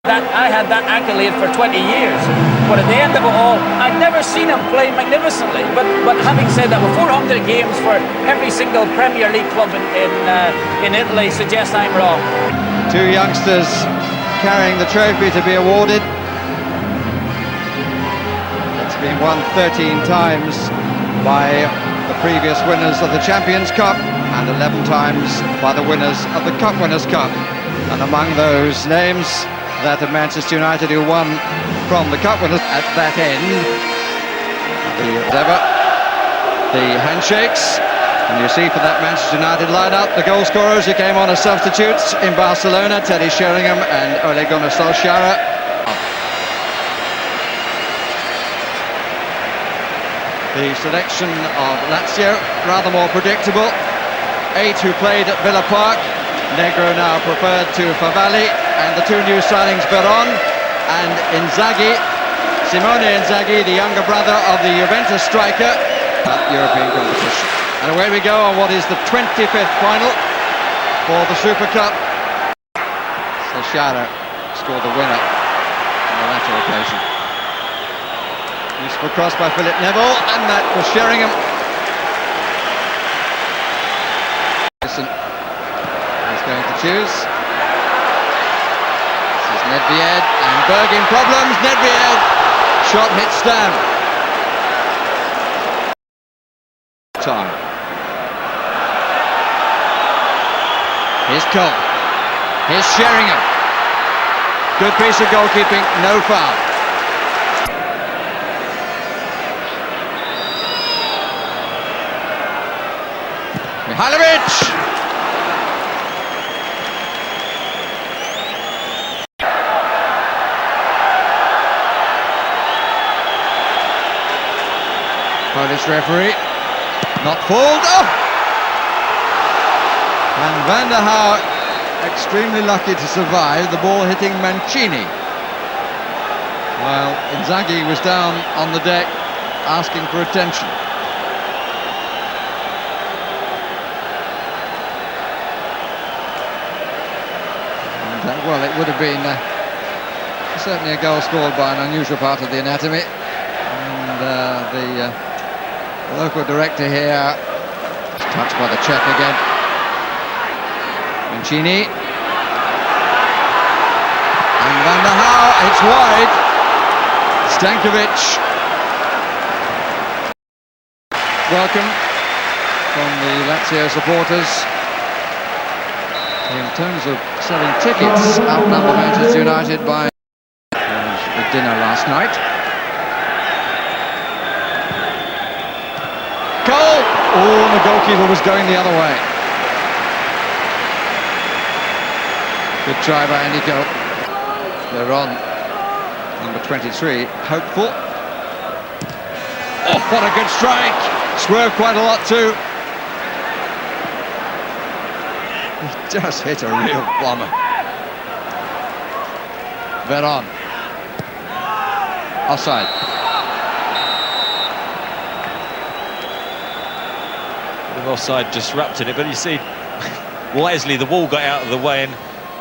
That I had that accolade for 20 years, but at the end of it all, I'd never seen him play magnificently. But having said that, with 400 games for every single Premier League club in Italy suggests I'm wrong. Two youngsters carrying the trophy to be awarded. It's been won 13 times by the previous winners of the Champions Cup and 11 times by the winners of the Cup Winners' Cup. And among those names, that of Manchester United, who won from the Cup Winners at that end. The handshakes, and you see for that Manchester United line-up, the goal scorers who came on as substitutes in Barcelona, Teddy Sheringham and Ole Gunnar Solskjaer. The selection of Lazio, rather more predictable. 8 who played at Villa Park. Negro now preferred to Favalli, and the two new signings, Veron and Inzaghi. Simone Inzaghi, the younger brother of the Juventus striker, European competition. And away we go on what is the 25th final for the Super Cup. Solskjaer scored the winner on the latter occasion. Useful cross by Philip Neville, and that was Sheringham. He's going to choose. This is Nedved, and Berg in problems. Nedved, shot hit Stam. Time. Here's Cole. Here's Sheringham. Good piece of goalkeeping, no foul. Mihailovic! Polish referee, not fouled. Oh! And Van der Haar extremely lucky to survive, the ball hitting Mancini. While Inzaghi was down on the deck asking for attention. And, well, it would have been certainly a goal scored by an unusual part of the anatomy. And the local director here, touched by the Czech again. Mancini. And Van der Haar, it's wide. Stankovic. Welcome from the Lazio supporters. In terms of selling tickets, outnumber Manchester United by the dinner last night. Cole! Oh, and the goalkeeper was going the other way. Good try by Andy Cole. They're on number 23, hopeful. Oh, what a good strike! Swerved quite a lot too. He just hit a real bomber. Veron. Offside. The offside disrupted it, but you see, wisely the wall got out of the way and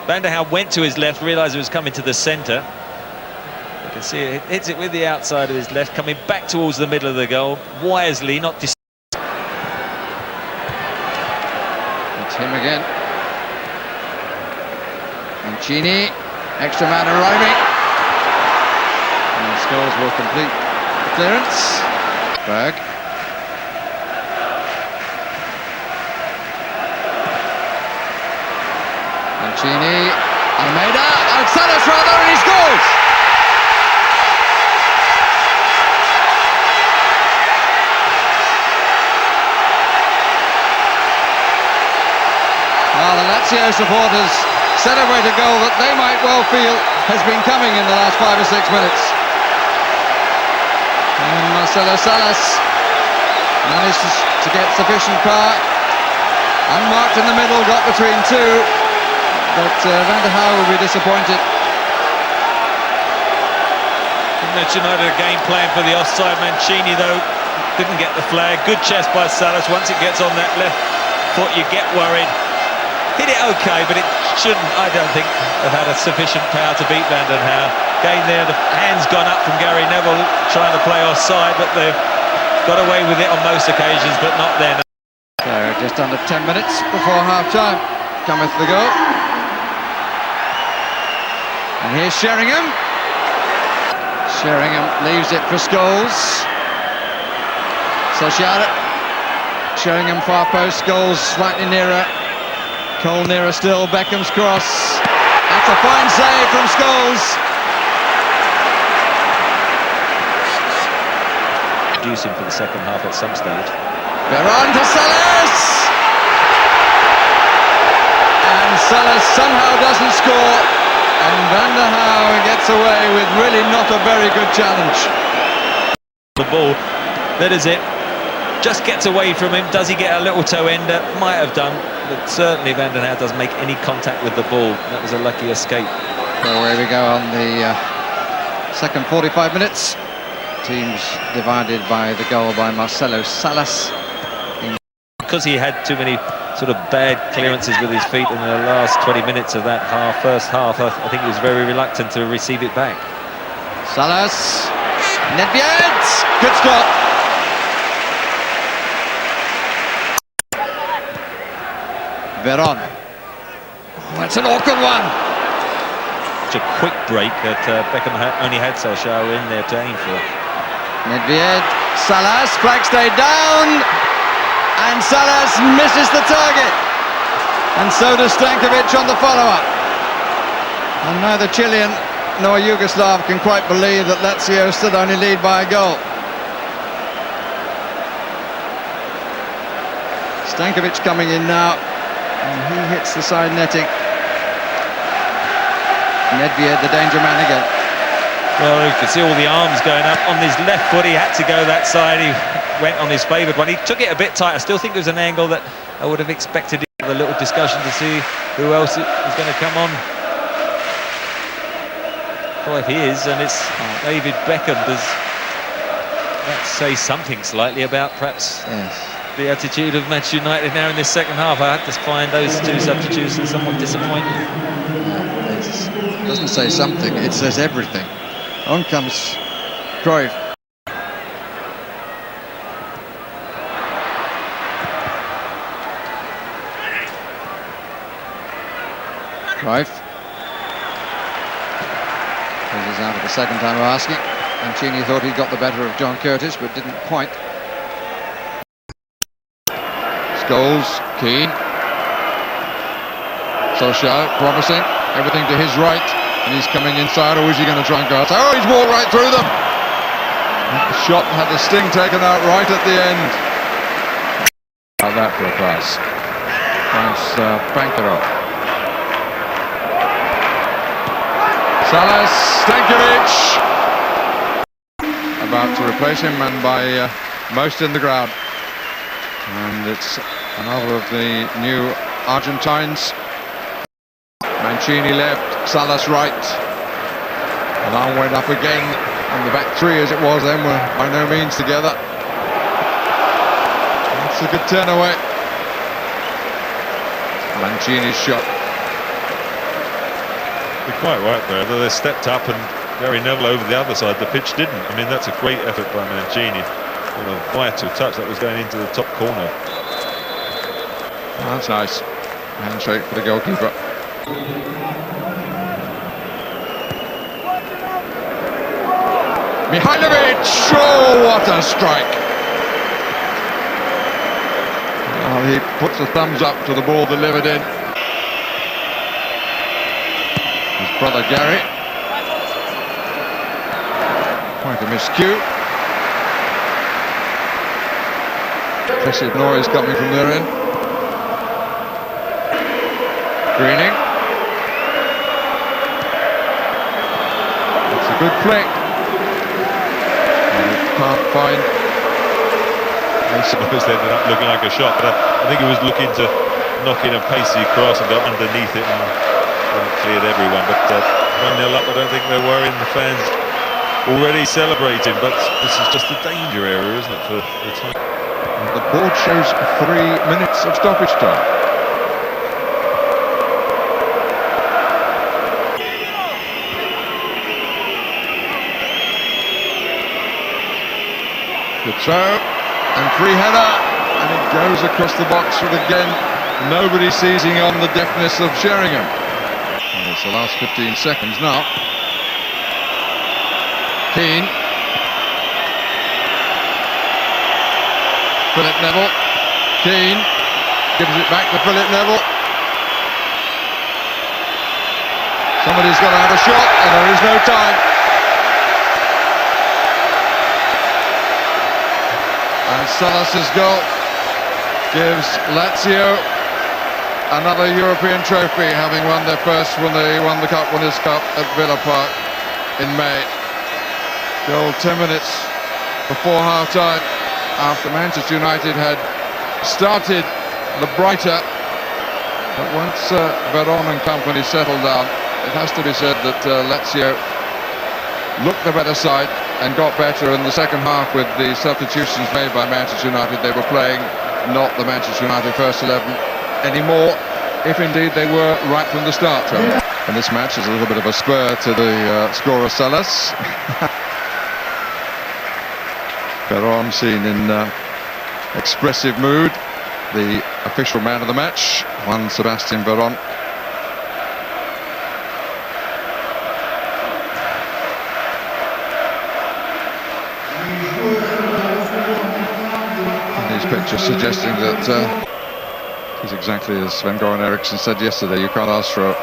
Van der Haar went to his left, realised it was coming to the centre. You can see it hits it with the outside of his left, coming back towards the middle of the goal. Wisely, not It's him again. Mancini, extra man arriving. And the Skulls will complete the clearance. Berg. Mancini, Salas rather, and he scores! Well, the Lazio supporters celebrate a goal that they might well feel has been coming in the last 5 or 6 minutes. And Marcelo Salas managed to get sufficient power. Unmarked in the middle, got between two. But Van der Haar will be disappointed. Manchester United again playing for the offside. Mancini, though, didn't get the flag. Good chest by Salas. Once it gets on that left foot, you get worried. hit it okay, but it shouldn't, I don't think, have had a sufficient power to beat Van den Haar. Again there, the hand's gone up from Gary Neville trying to play offside, but they've got away with it on most occasions, but not then. So just under 10 minutes before half-time cometh the goal. And here's Sheringham. Sheringham leaves it for Scholes. Solskjaer. Sheringham far post, Scholes slightly nearer. Cole nearer still, Beckham's cross. That's a fine save from Scholes. Reducing for the second half at some stage. Veron to Salas! And Salas somehow doesn't score, and Van der Haar gets away with really not a very good challenge. The ball, that is it. Just gets away from him. Does he get a little toe ender? Might have done, but certainly Van den Haar doesn't make any contact with the ball. That was a lucky escape. So away we go on the second 45 minutes. Teams divided by the goal by Marcelo Salas. Because he had too many sort of bad clearances with his feet in the last 20 minutes of that first half, I think he was very reluctant to receive it back. Salas, Nedved, good stop. Veron, that's an awkward one. Such a quick break that Beckham only had Solskjaer in there to aim for. Nedved, Salas, flag stayed down. And Salas misses the target, and so does Stankovic on the follow-up. And neither Chilean nor Yugoslav can quite believe that Lazio still only lead by a goal. Stankovic coming in now, and he hits the side netting. Nedved, the danger man again. Well, you can see all the arms going up on his left foot. He had to go that side. He went on his favoured one. He took it a bit tight. I still think it was an angle that I would have expected. A little discussion to see who else is going to come on. Well, if he is, and it's David Beckham, does that say something slightly about perhaps the attitude of Manchester United now in this second half? I had to find those two substitutions somewhat disappointing. It doesn't say something, it says everything. On comes Cruyff. Cruyff. This is out for the second time of asking. Mancini thought he got the better of John Curtis, but didn't quite. Scholes, Keane. Solskjaer, promising. Everything to his right. And he's coming inside, or is he going to try and go outside? Oh, he's walked right through them! The shot had the sting taken out right at the end. How that for a pass. Finds Pankaro. Salas, Stankovic! About to replace him, and by most in the crowd. And it's another of the new Argentines. Mancini left, Salas right. Alarm went up again, and the back three as it was then were by no means together. That's a good turn away. Mancini's shot. You're quite right there, though they stepped up and Gary Neville over the other side, the pitch didn't. I mean, that's a great effort by Mancini. What a vital touch, that was going into the top corner. Oh, that's nice. Handshake for the goalkeeper. Mihailovic! Oh, what a strike! Well, he puts a thumbs up to the ball delivered in. His brother Gary. Quite a miscue. Impressive noise coming from their end. Greening. It's a good flick. Can't find. I suppose they ended up looking like a shot, but I think he was looking to knock in a pacey cross and got underneath it and cleared everyone. But 1-0 up, I don't think there were in the fans already celebrating. But this is just a danger area, isn't it, for the time? The board shows 3 minutes of stoppage time. Good throw, and free header, and it goes across the box with, again, nobody seizing on the deftness of Sheringham. And it's the last 15 seconds now. Keane. Philip Neville. Keane gives it back to Philip Neville. Somebody's got to have a shot, and there is no time. And Salas's goal gives Lazio another European trophy, having won their first when they won the Cup Winners' Cup at Villa Park in May. Goal 10 minutes before half-time, after Manchester United had started the brighter. But once Veron and company settled down, it has to be said that Lazio looked the better side and got better in the second half with the substitutions made by Manchester United. They were playing not the Manchester United first 11 anymore, if indeed they were right from the start. And this match is a little bit of a spur to the scorer Salas. Veron seen in expressive mood, the official man of the match, Juan Sebastian Veron. Picture suggesting that he's exactly as Sven-Goran Eriksson said yesterday, you can't ask for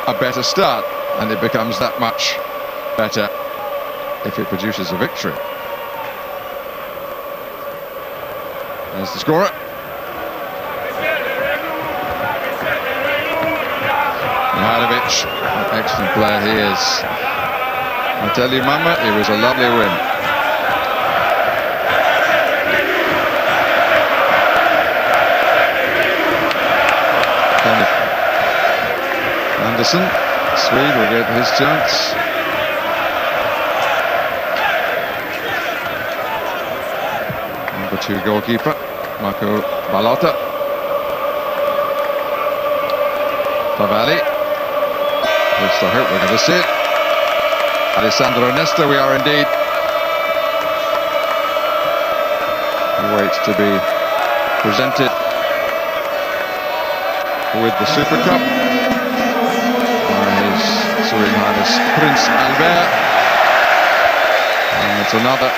a better start, and it becomes that much better if it produces a victory. There's the scorer. Mihajlovic, an excellent player he is. I tell you, Mama, it was a lovely win. Anderson, Swede will get his chance. Number 2 goalkeeper, Marco Balota. Favalli. That's the hope we're going to see it. Alessandro Nesta, we are indeed. He waits to be presented with the Super Cup. Serene Highness Prince Albert, and it's another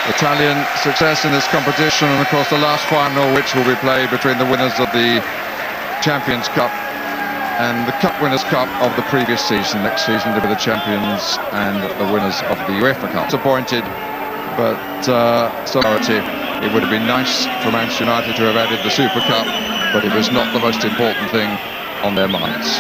Italian success in this competition, and of course the last final, which will be played between the winners of the Champions Cup and the Cup Winners' Cup of the previous season. Next season to be the champions and the winners of the UEFA Cup. Disappointed, but solidarity. It would have been nice for Manchester United to have added the Super Cup, but it was not the most important thing on their minds.